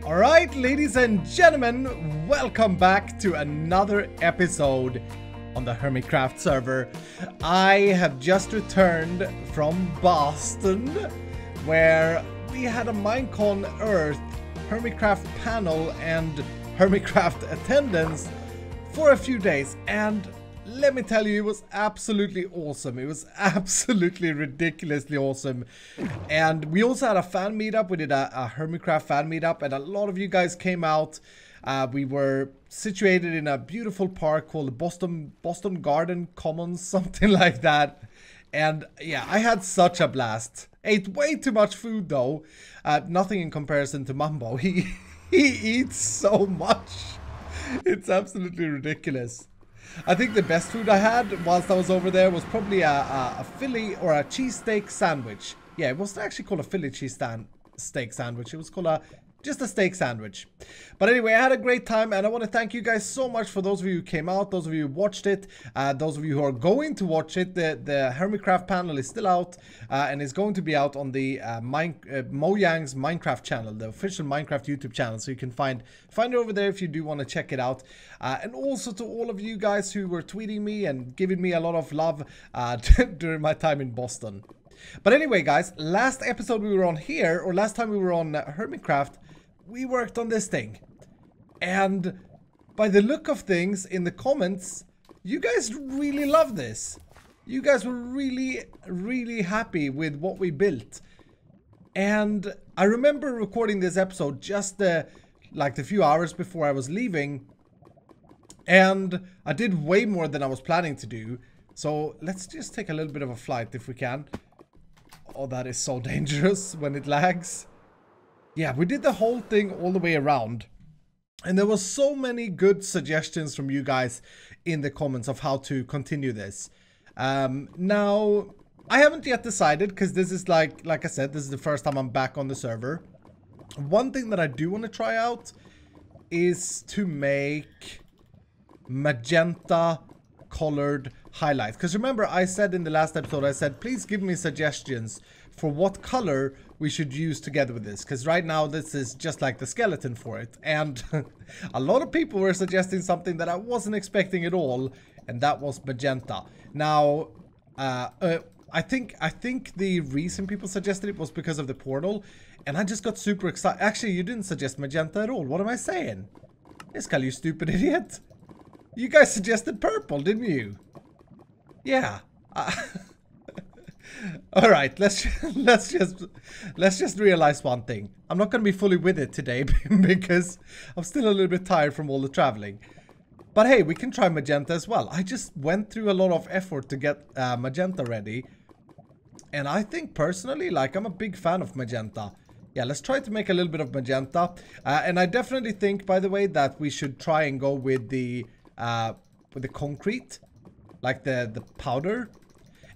Alright, ladies and gentlemen, welcome back to another episode on the Hermitcraft server. I have just returned from Boston, where we had a Minecon Earth, Hermitcraft panel, and Hermitcraft attendance for a few days, and let me tell you, it was absolutely awesome. It was absolutely ridiculously awesome. And we also had a fan meetup. We did a Hermitcraft fan meetup, and a lot of you guys came out. We were situated in a beautiful park called the Boston Garden Commons, something like that. And yeah, I had such a blast. Ate way too much food though. Nothing in comparison to Mambo. He eats so much. It's absolutely ridiculous. I think the best food I had whilst I was over there was probably a Philly or a cheesesteak sandwich. Yeah, it wasn't actually called a Philly steak sandwich. It was called just a steak sandwich. But anyway, I had a great time, and I want to thank you guys so much for those of you who came out, those of you who watched it, those of you who are going to watch it. The Hermitcraft panel is still out, and is going to be out on the Mojang's Minecraft channel, the official Minecraft YouTube channel. So you can find it over there if you do want to check it out. And also to all of you guys who were tweeting me and giving me a lot of love during my time in Boston. But anyway, guys, last episode we were on here, or last time we were on Hermitcraft, we worked on this thing. And by the look of things in the comments, you guys really love this. You guys were really, really happy with what we built. And I remember recording this episode just like the few hours before I was leaving. And I did way more than I was planning to do. So let's just take a little bit of a flight if we can. Oh, that is so dangerous when it lags. Yeah, we did the whole thing all the way around. And there was so many good suggestions from you guys in the comments of how to continue this. Now, I haven't yet decided, because this is like I said, this is the first time I'm back on the server. One thing that I do want to try out is to make magenta colored highlights. Because remember, I said in the last episode, I said, please give me suggestions for what color we should use together with this. Because right now, this is just like the skeleton for it. And a lot of people were suggesting something that I wasn't expecting at all. And that was magenta. Now, I think the reason people suggested it was because of the portal. And I just got super excited. Actually, you didn't suggest magenta at all. What am I saying? Iskall, you stupid idiot. You guys suggested purple, didn't you? Yeah. All right, let's just realize one thing. I'm not going to be fully with it today because I'm still a little bit tired from all the traveling. But hey, we can try magenta as well. I just went through a lot of effort to get magenta ready. And I think personally, like, I'm a big fan of magenta. Yeah, let's try to make a little bit of magenta. And I definitely think, by the way, that we should try and go with the concrete, like the powder.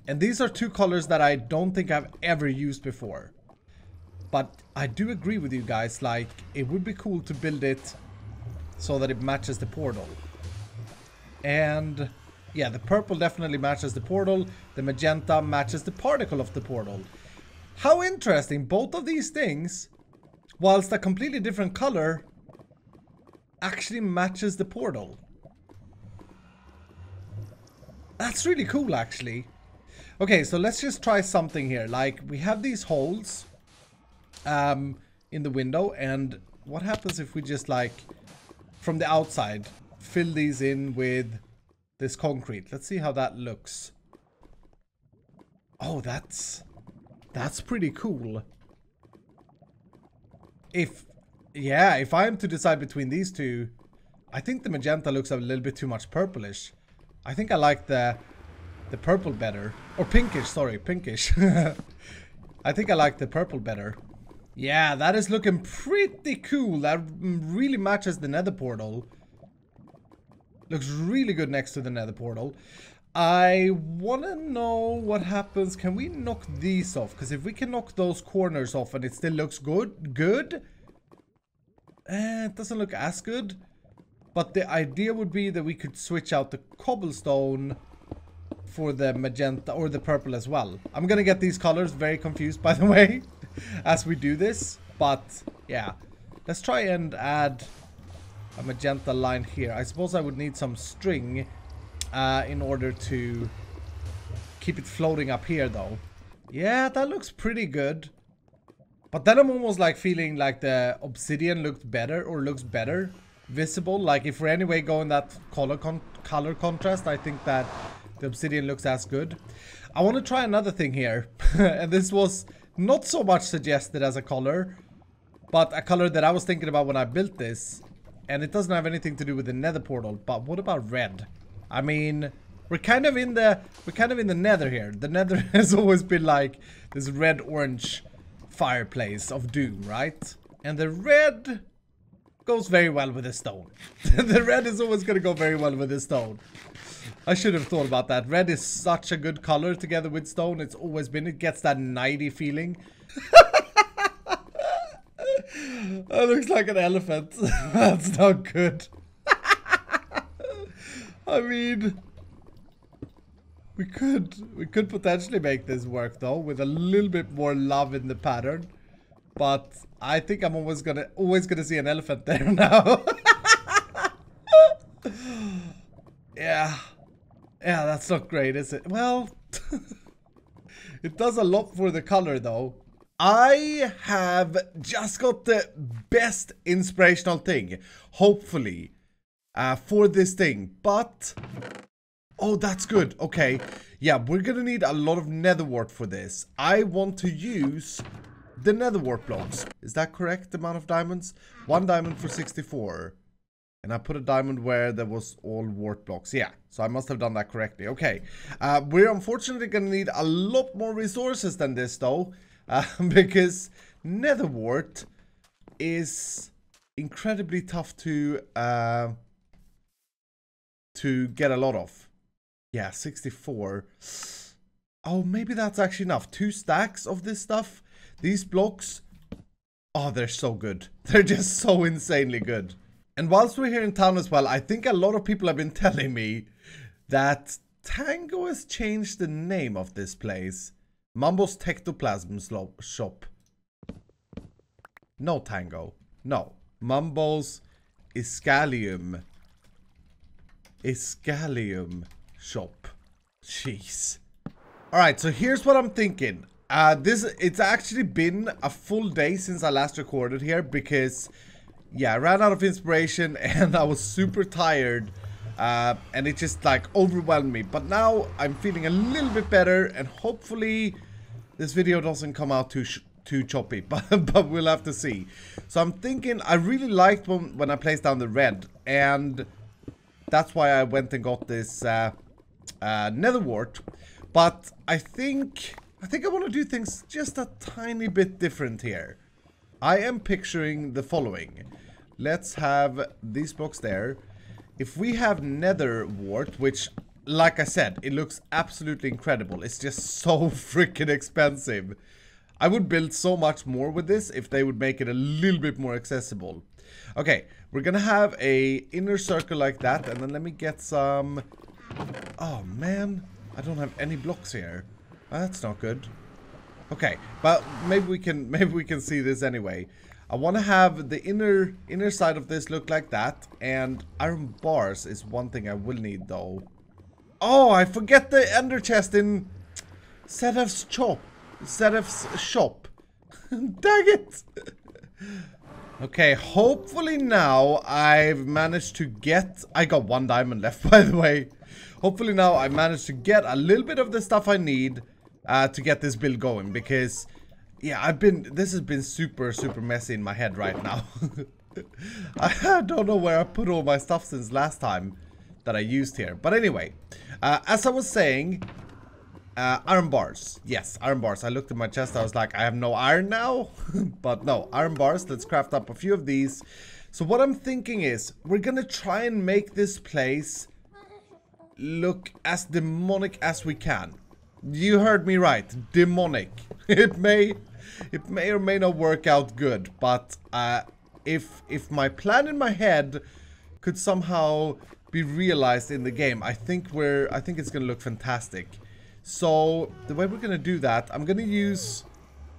And these are two colors that I don't think I've ever used before. But I do agree with you guys, like, it would be cool to build it so that it matches the portal. And yeah, the purple definitely matches the portal. The magenta matches the particle of the portal. How interesting, both of these things, whilst a completely different color, actually matches the portal. That's really cool, actually. Okay, so let's just try something here. Like, we have these holes in the window, and what happens if we just, like, from the outside, fill these in with this concrete? Let's see how that looks. Oh, that's pretty cool. If I'm to decide between these two, I think the magenta looks a little bit too much purplish. I think I like the purple better. Or pinkish, sorry, pinkish. I think I like the purple better. Yeah, that is looking pretty cool. That really matches the nether portal. Looks really good next to the nether portal. I want to know what happens. Can we knock these off? Because if we can knock those corners off and it still looks good. It doesn't look as good. But the idea would be that we could switch out the cobblestone for the magenta or the purple as well. I'm gonna get these colors very confused, by the way, as we do this. But yeah, Let's try and add a magenta line here. I suppose I would need some string in order to keep it floating up here though. Yeah, that looks pretty good. But then I'm almost like feeling like the obsidian looked better or looks better visible. Like if we're anyway going that color contrast, I think that the obsidian looks as good. I want to try another thing here. And this was not so much suggested as a color, but a color that I was thinking about when I built this. And it doesn't have anything to do with the nether portal. But what about red? I mean, we're kind of in the nether here. The nether has always been like this red-orange fireplace of doom, right? And the red goes very well with the stone. The red is always going to go very well with the stone. I should have thought about that. Red is such a good color together with stone. It's always been. It gets that nighty feeling. That looks like an elephant. That's not good. I mean, we could potentially make this work though with a little bit more love in the pattern. But I think I'm always gonna see an elephant there now. Yeah, that's not great, is it? Well, it does a lot for the color though. I have just got the best inspirational thing, hopefully, for this thing, but oh, that's good. Okay, yeah, we're gonna need a lot of nether wart for this. I want to use the nether wart blocks. Is that correct amount of diamonds? 1 diamond for 64. And I put a diamond where there was all wart blocks. Yeah, so I must have done that correctly. Okay, we're unfortunately gonna need a lot more resources than this though. Because nether wart is incredibly tough to get a lot of. Yeah, 64. Oh, maybe that's actually enough. 2 stacks of this stuff. These blocks, oh, they're so good. They're just so insanely good. And whilst we're here in town as well, I think a lot of people have been telling me that Tango has changed the name of this place. Mumbo's Tectoplasm Shop. No, Tango. No. Mumbo's Iscalium Shop. Jeez. Alright, so here's what I'm thinking. It's actually been a full day since I last recorded here because, yeah, I ran out of inspiration and I was super tired. And it just like overwhelmed me. But now I'm feeling a little bit better and hopefully this video doesn't come out too choppy, but we'll have to see. So I'm thinking, I really liked when I placed down the red, and that's why I went and got this nether wart. But I think I want to do things just a tiny bit different here. I am picturing the following. Let's have these blocks there. If we have nether wart, which, like I said, it looks absolutely incredible. It's just so freaking expensive. I would build so much more with this if they would make it a little bit more accessible. Okay, we're gonna have a inner circle like that, and then let me get some... Oh man, I don't have any blocks here. That's not good. Okay, but maybe we can see this anyway. I want to have the inner side of this look like that, and iron bars is one thing I will need though. Oh, I forget the ender chest in Sedef's shop. Dang it! Okay, hopefully now I've managed to get... I got 1 diamond left, by the way. Hopefully now I managed to get a little bit of the stuff I need to get this build going, because... yeah, this has been super messy in my head right now. I don't know where I put all my stuff since last time that I used here. But anyway, as I was saying, iron bars. Yes, iron bars. I looked at my chest, I was like, I have no iron now. But no, iron bars. Let's craft up a few of these. So what I'm thinking is, we're gonna try and make this place look as demonic as we can. You heard me right, demonic. It may or may not work out good, but if my plan in my head could somehow be realized in the game, I think it's gonna look fantastic. So the way we're gonna do that, I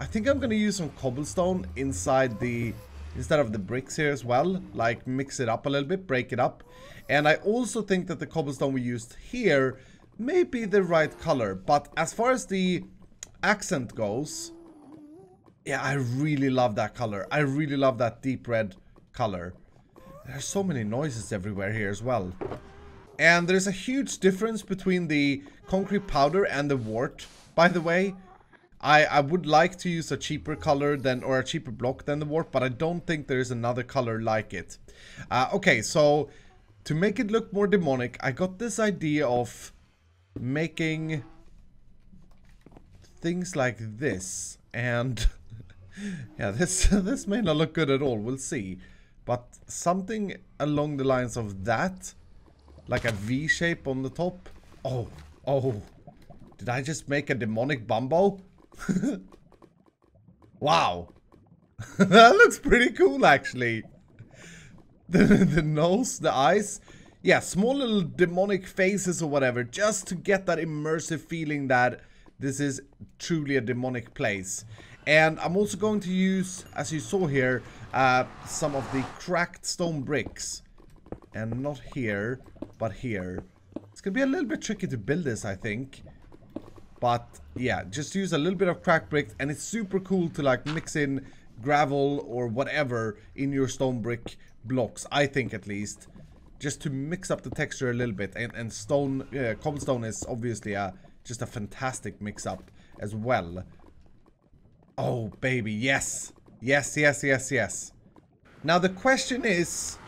think I'm gonna use some cobblestone inside the instead of the bricks here as well. Like mix it up a little bit, break it up. And I also think that the cobblestone we used here may be the right color. But as far as the accent goes, yeah, I really love that color. I really love that deep red color. There's so many noises everywhere here as well. And there's a huge difference between the concrete powder and the wart, by the way. I would like to use a cheaper color than, or a cheaper block than the wart, but I don't think there's another color like it. Okay, so to make it look more demonic, I got this idea of making things like this. And yeah, this may not look good at all, we'll see. But something along the lines of that, like a V shape on the top. Oh, did I just make a demonic bumbo? Wow. That looks pretty cool, actually. The nose, the eyes. Yeah, small little demonic faces or whatever, just to get that immersive feeling that this is truly a demonic place. And I'm also going to use, as you saw here, some of the cracked stone bricks. And not here, but here. It's gonna be a little bit tricky to build this, I think. But yeah, just use a little bit of cracked bricks, and it's super cool to like mix in gravel or whatever in your stone brick blocks, I think at least. Just to mix up the texture a little bit. And stone, cobblestone is obviously just a fantastic mix up as well. Oh baby, yes. Yes. Now the question is,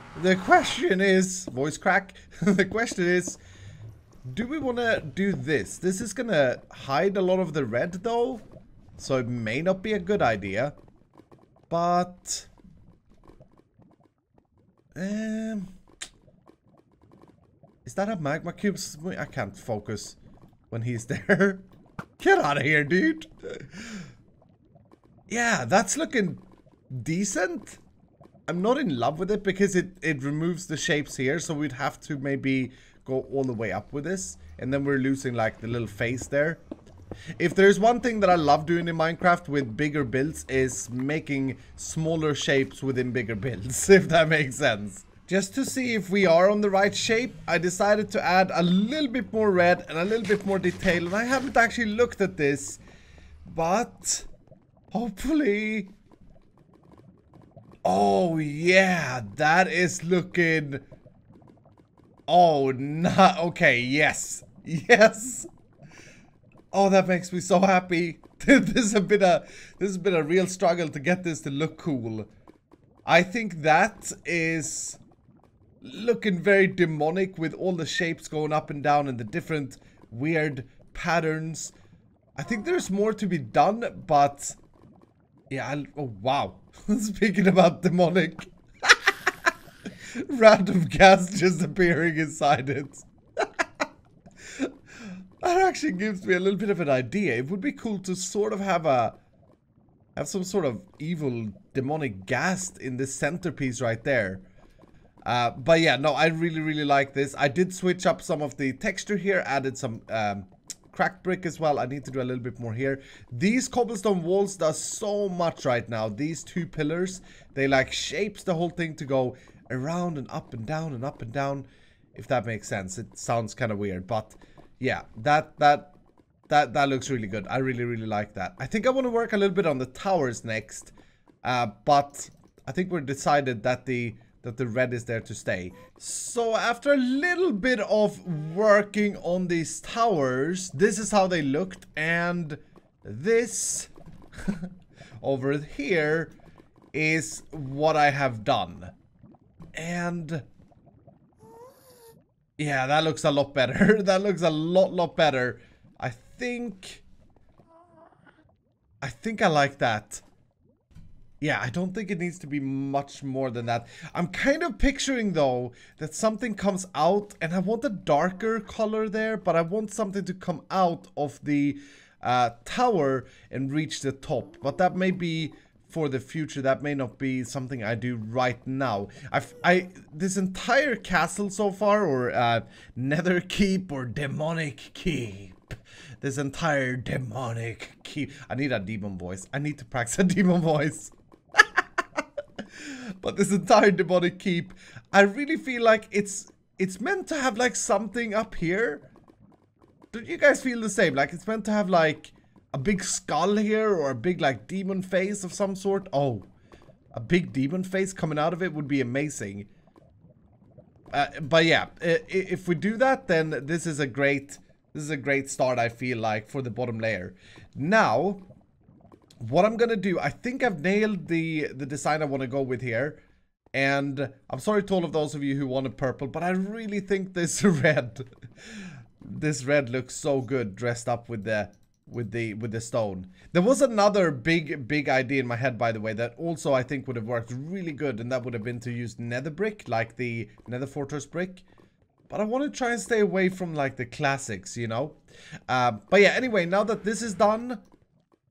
voice crack. The question is, do we want to do this? This is gonna hide a lot of the red though, so it may not be a good idea. But is that a magma cube? I can't focus when he's there. Get out of here, dude. Yeah, that's looking decent. I'm not in love with it because it removes the shapes here, so we'd have to maybe go all the way up with this, and then we're losing like the little face there. If there's one thing that I love doing in Minecraft with bigger builds, is making smaller shapes within bigger builds, if that makes sense. Just to see if we are on the right shape, I decided to add a little bit more red and a little bit more detail, and I haven't actually looked at this, but hopefully... Oh yeah, that is looking... Oh, no. Okay, yes. Yes. Oh, that makes me so happy. This has been a real struggle to get this to look cool. I think that is looking very demonic with all the shapes going up and down and the different weird patterns. I think there's more to be done, but yeah, oh wow. Speaking about demonic. Random gas just appearing inside it. That actually gives me a little bit of an idea. It would be cool to sort of have some sort of evil demonic gas in this centerpiece right there. But yeah, no, I really like this. I did switch up some of the texture here, added some cracked brick as well. I need to do a little bit more here. These cobblestone walls does so much right now. These two pillars, they like shapes the whole thing to go around and up and down and up and down, if that makes sense. It sounds kind of weird, but yeah, that looks really good. I really like that. I think I want to work a little bit on the towers next, but I think we're decided that the red is there to stay. So after a little bit of working on these towers, this is how they looked, and this over here is what I have done. And yeah, that looks a lot better. That looks a lot better. I think I like that. Yeah, I don't think it needs to be much more than that. I'm kind of picturing though that something comes out, and I want a darker color there, but I want something to come out of the tower and reach the top. But that may be for the future. That may not be something I do right now. This entire castle so far, or nether keep or demonic keep, this entire demonic keep, I need a demon voice. I need to practice a demon voice. But this entire demonic keep, I really feel like it's meant to have like something up here. Don't you guys feel the same? Like it's meant to have like a big skull here or a big like demon face of some sort. Oh, a big demon face coming out of it would be amazing. But yeah, if we do that, then this is a great start, I feel like, for the bottom layer. Now, what I'm gonna do, I think I've nailed the design I want to go with here. And I'm sorry to all of those of you who wanted purple, but I really think this red this red looks so good dressed up with the stone. There was another big idea in my head, by the way, that also I think would have worked really good, and that would have been to use nether brick, like the nether fortress brick. But I want to try and stay away from like the classics, you know. But yeah, anyway, now that this is done,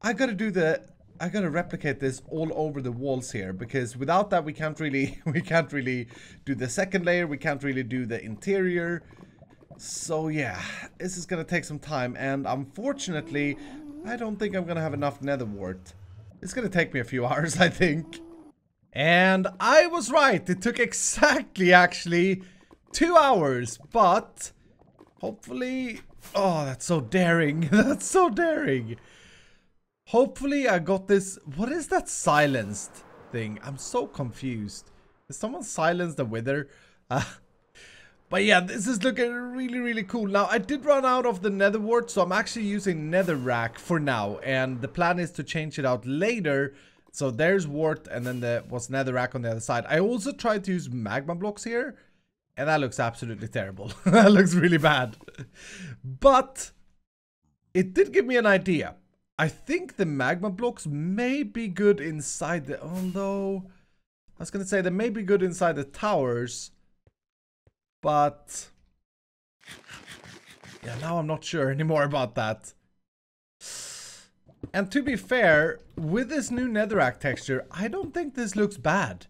I gotta replicate this all over the walls here, because without that we can't really do the second layer, we can't really do the interior. So yeah, this is gonna take some time, and unfortunately I don't think I'm gonna have enough nether wart. It's gonna take me a few hours, I think. And I was right, it took exactly actually 2 hours, but hopefully, oh, that's so daring. That's so daring. Hopefully I got this. What is that silenced thing? I'm so confused. Is someone silenced the wither? But yeah, this is looking really cool. Now, I did run out of the nether wart, so I'm actually using netherrack for now. And the plan is to change it out later. So there's wart, and then there was netherrack on the other side. I also tried to use magma blocks here, and that looks absolutely terrible. That looks really bad. But it did give me an idea. I think the magma blocks may be good inside the... Although, I was going to say they may be good inside the towers. But... yeah, now I'm not sure anymore about that. And to be fair, with this new netherrack texture, I don't think this looks bad.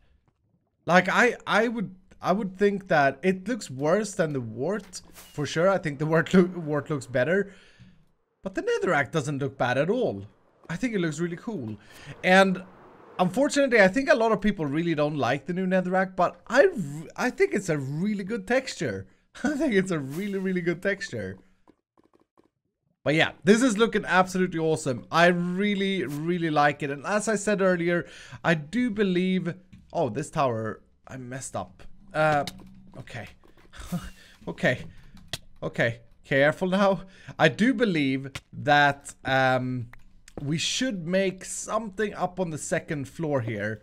Like, I would think that it looks worse than the wart, for sure. I think the wart looks better. But the netherrack doesn't look bad at all. I think it looks really cool. And unfortunately, I think a lot of people really don't like the new netherrack, but I think it's a really good texture. I think it's a really good texture. But yeah, this is looking absolutely awesome. I really like it. And as I said earlier, I do believe... Oh, this tower, I messed up. Okay. Okay. Careful now. I do believe that we should make something up on the second floor here.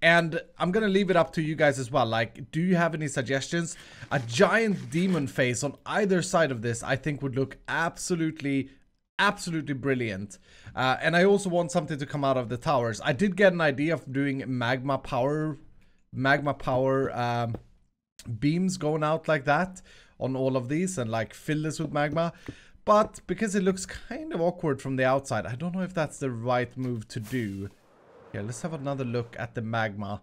And I'm gonna leave it up to you guys as well. Like, do you have any suggestions? A giant demon face on either side of this, I think, would look absolutely brilliant. And I also want something to come out of the towers. I did get an idea of doing magma power beams going out like that on all of these, and like fill this with magma. But because it looks kind of awkward from the outside, I don't know if that's the right move to do. Yeah, let's have another look at the magma.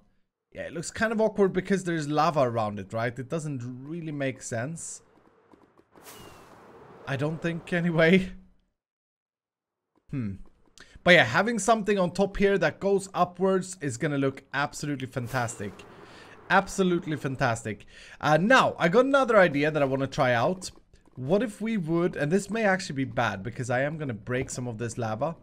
Yeah, it looks kind of awkward because there's lava around it, right? It doesn't really make sense. I don't think, anyway. But yeah, having something on top here that goes upwards is gonna look absolutely fantastic. Absolutely fantastic. Now, I got another idea that I want to try out. What if we would, and this may actually be bad because I am gonna break some of this lava.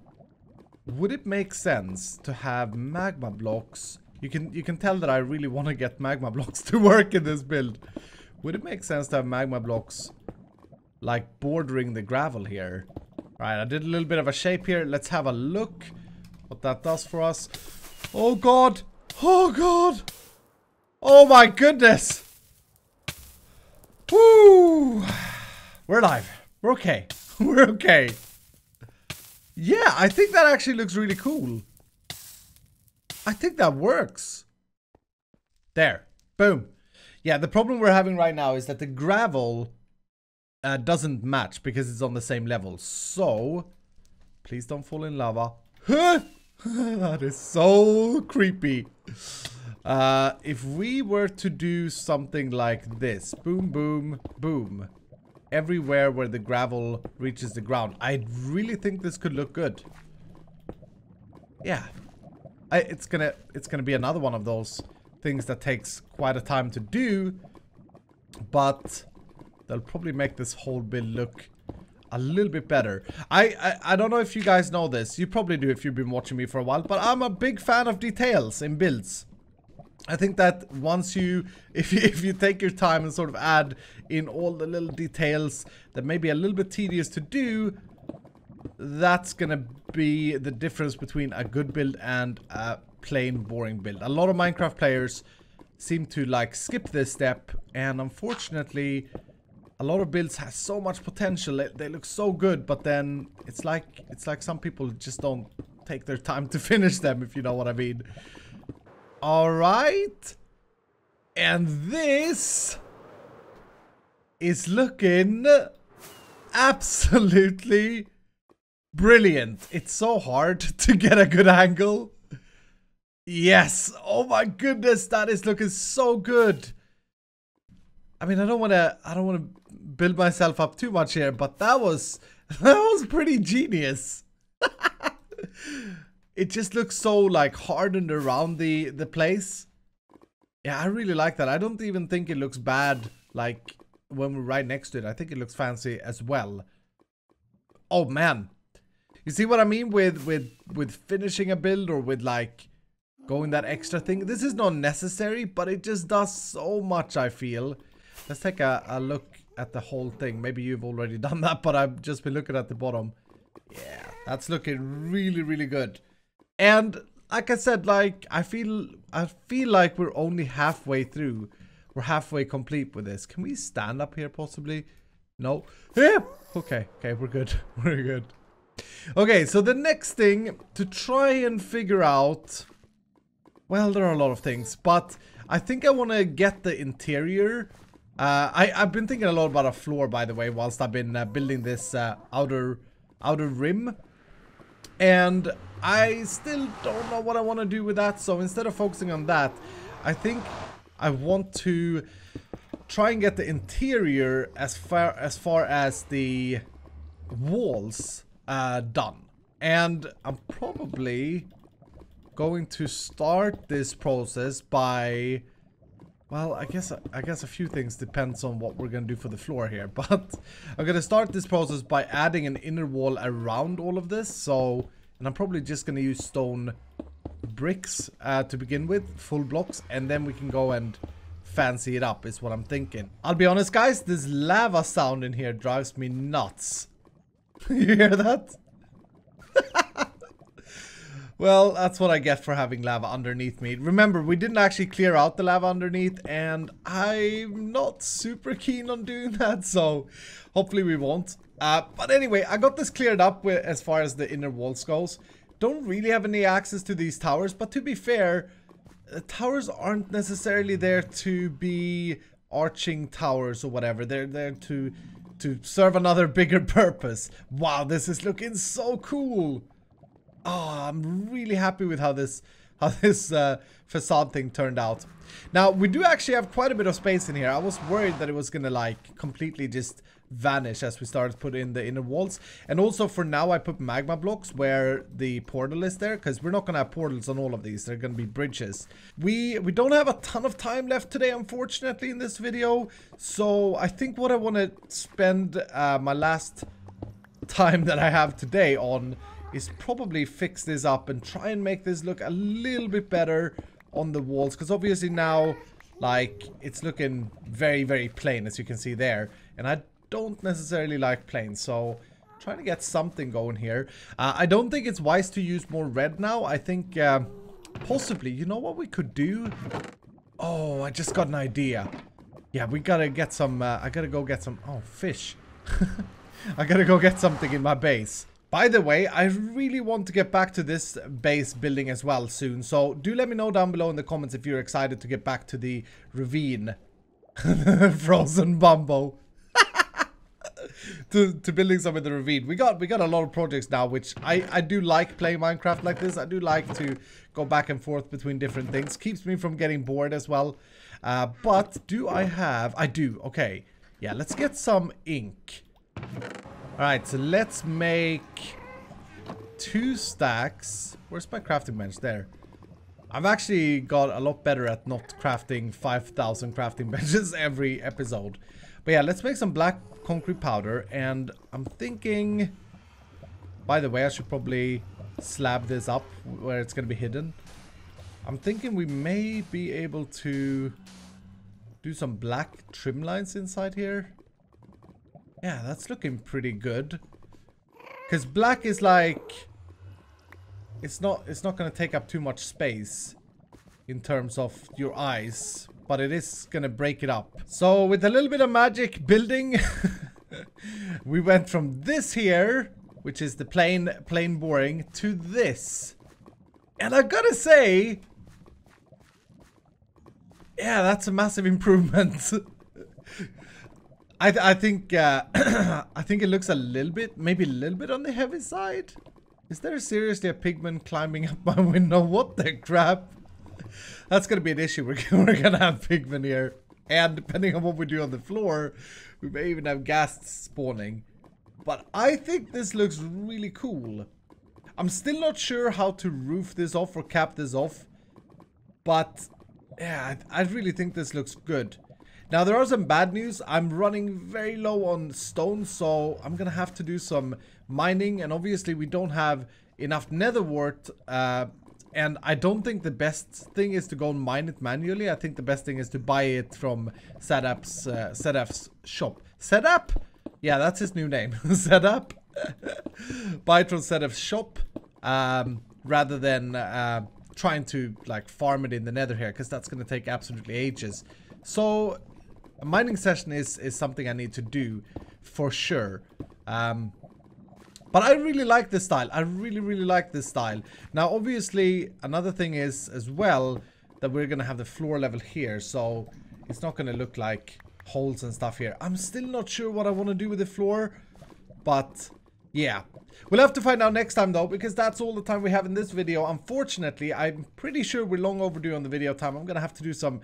Would it make sense to have magma blocks? You can tell that I really want to get magma blocks to work in this build. Would it make sense to have magma blocks like bordering the gravel here? Alright, I did a little bit of a shape here. Let's have a look what that does for us. Oh god! Oh god! Oh my goodness! Woo! We're alive. We're okay. We're okay. Yeah, I think that actually looks really cool. I think that works. There. Boom. Yeah, the problem we're having right now is that the gravel doesn't match because it's on the same level. So, please don't fall in lava. That is so creepy. If we were to do something like this, boom, boom, boom, everywhere where the gravel reaches the ground, I really think this could look good. Yeah, It's gonna be another one of those things that takes quite a time to do, but they'll probably make this whole build look a little bit better. I don't know if you guys know this. You probably do if you've been watching me for a while, but I'm a big fan of details in builds. I think that once you, if you take your time and sort of add in all the little details that may be a little bit tedious to do, that's gonna be the difference between a good build and a plain boring build. A lot of Minecraft players seem to like skip this step, and unfortunately a lot of builds have so much potential. They look so good, but then it's like some people just don't take their time to finish them, if you know what I mean. Alright. And this is looking absolutely brilliant. It's so hard to get a good angle. Yes. Oh my goodness, that is looking so good. I mean, I don't want to build myself up too much here, but that was pretty genius. It just looks so like hardened around the place. Yeah, I really like that. I don't even think it looks bad like when we're right next to it. I think it looks fancy as well. Oh man. You see what I mean with finishing a build, or with like going that extra thing? This is not necessary, but it just does so much, I feel. Let's take a look at the whole thing. Maybe you've already done that, but I've just been looking at the bottom. Yeah, that's looking really, really good. And like I said, like I feel like we're only halfway through. We're halfway complete with this. Can we stand up here possibly? No. Yeah. Okay, we're good. We're good. Okay, so the next thing to try and figure out, well, there are a lot of things, but I think I want to get the interior. I've been thinking a lot about a floor, by the way, whilst I've been building this outer rim, and I still don't know what I want to do with that. So instead of focusing on that, I think I want to try and get the interior as far as the walls done. And I'm probably going to start this process by, well, I guess a few things depends on what we're gonna do for the floor here, but I'm gonna start this process by adding an inner wall around all of this. So, and I'm probably just gonna use stone bricks to begin with, full blocks, and then we can go and fancy it up, is what I'm thinking. I'll be honest, guys, this lava sound in here drives me nuts. You hear that? Well, that's what I get for having lava underneath me. Remember, we didn't actually clear out the lava underneath, and I'm not super keen on doing that, so hopefully we won't. But anyway, I got this cleared up with, as far as the inner walls goes. Don't really have any access to these towers, but to be fair, the towers aren't necessarily there to be arching towers or whatever. They're there to serve another bigger purpose. Wow, this is looking so cool. Oh, I'm really happy with how this facade thing turned out. Now, we do actually have quite a bit of space in here. I was worried that it was gonna like completely just vanish as we started putting in the inner walls. And also for now, I put magma blocks where the portal is there, because we're not gonna have portals on all of these. They're gonna be bridges. We don't have a ton of time left today, unfortunately, in this video. So I think what I want to spend my last time that I have today on is probably fix this up and try and make this look a little bit better on the walls, because obviously now, like, it's looking very, very plain, as you can see there, and I don't necessarily like plain, so trying to get something going here. I don't think it's wise to use more red now. I think possibly, you know what we could do? Oh, I just got an idea. Yeah, we gotta get some, I gotta go get some, oh, fish. I gotta go get something in my base. By the way, I really want to get back to this base building as well soon, so do let me know down below in the comments if you're excited to get back to the ravine. Frozen Bumbo. to building some in the ravine. We got a lot of projects now, which I do like playing Minecraft like this. I do like to go back and forth between different things. Keeps me from getting bored as well. But do I have... I do. Okay. Yeah, let's get some ink. Alright, so let's make 2 stacks. Where's my crafting bench? There. I've actually got a lot better at not crafting 5,000 crafting benches every episode. But yeah, let's make some black concrete powder. And I'm thinking... By the way, I should probably slab this up where it's going to be hidden. I'm thinking we may be able to do some black trim lines inside here. Yeah, that's looking pretty good. Because black is like... It's not going to take up too much space in terms of your eyes, but it is going to break it up. So with a little bit of magic building, we went from this here, which is the plain boring, to this. And I gotta say, yeah, that's a massive improvement. I think I think it looks a little bit, maybe a little bit on the heavy side. Is there seriously a pigman climbing up my window? What the crap? That's gonna be an issue. We're gonna have pigmen here. And depending on what we do on the floor, we may even have ghasts spawning. But I think this looks really cool. I'm still not sure how to roof this off or cap this off. But yeah, I really think this looks good. Now there are some bad news. I'm running very low on stone, so I'm gonna have to do some mining, and obviously we don't have enough nether wart, and I don't think the best thing is to go and mine it manually. I think the best thing is to buy it from Sedap's shop. Sedap? Yeah, that's his new name. Sedap. Buy it from Sedap's shop, rather than trying to like farm it in the nether here, because that's gonna take absolutely ages. So a mining session is something I need to do for sure. But I really like this style. I really like this style. Now obviously another thing is as well that we're gonna have the floor level here, so it's not gonna look like holes and stuff here. I'm still not sure what I want to do with the floor, but yeah, we'll have to find out next time though, because that's all the time we have in this video. Unfortunately, I'm pretty sure we're long overdue on the video time. I'm gonna have to do some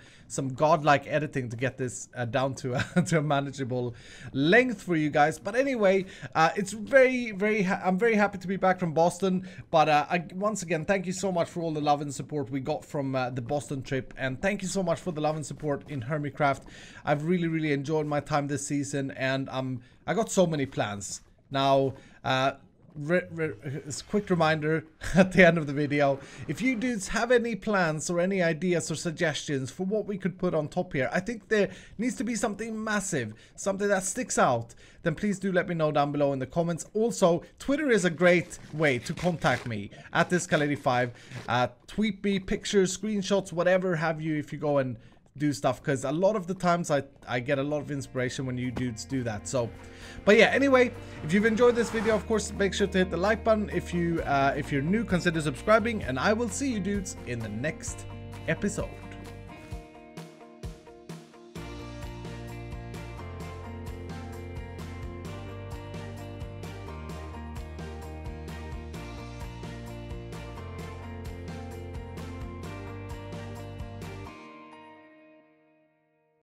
godlike editing to get this down to a manageable length for you guys. But anyway, it's I'm very happy to be back from Boston. But once again, thank you so much for all the love and support we got from the Boston trip, and thank you so much for the love and support in Hermitcraft. I've really enjoyed my time this season, and I got so many plans. Now, quick reminder at the end of the video, if you dudes have any plans or any ideas or suggestions for what we could put on top here, I think there needs to be something massive, something that sticks out, then please do let me know down below in the comments. Also, Twitter is a great way to contact me at ThisKyle85. Tweet me pictures, screenshots, whatever have you, if you go and do stuff, because a lot of the times I get a lot of inspiration when you dudes do that. So but yeah, anyway, if you've enjoyed this video, of course make sure to hit the like button. If you're new, consider subscribing, and I will see you dudes in the next episode.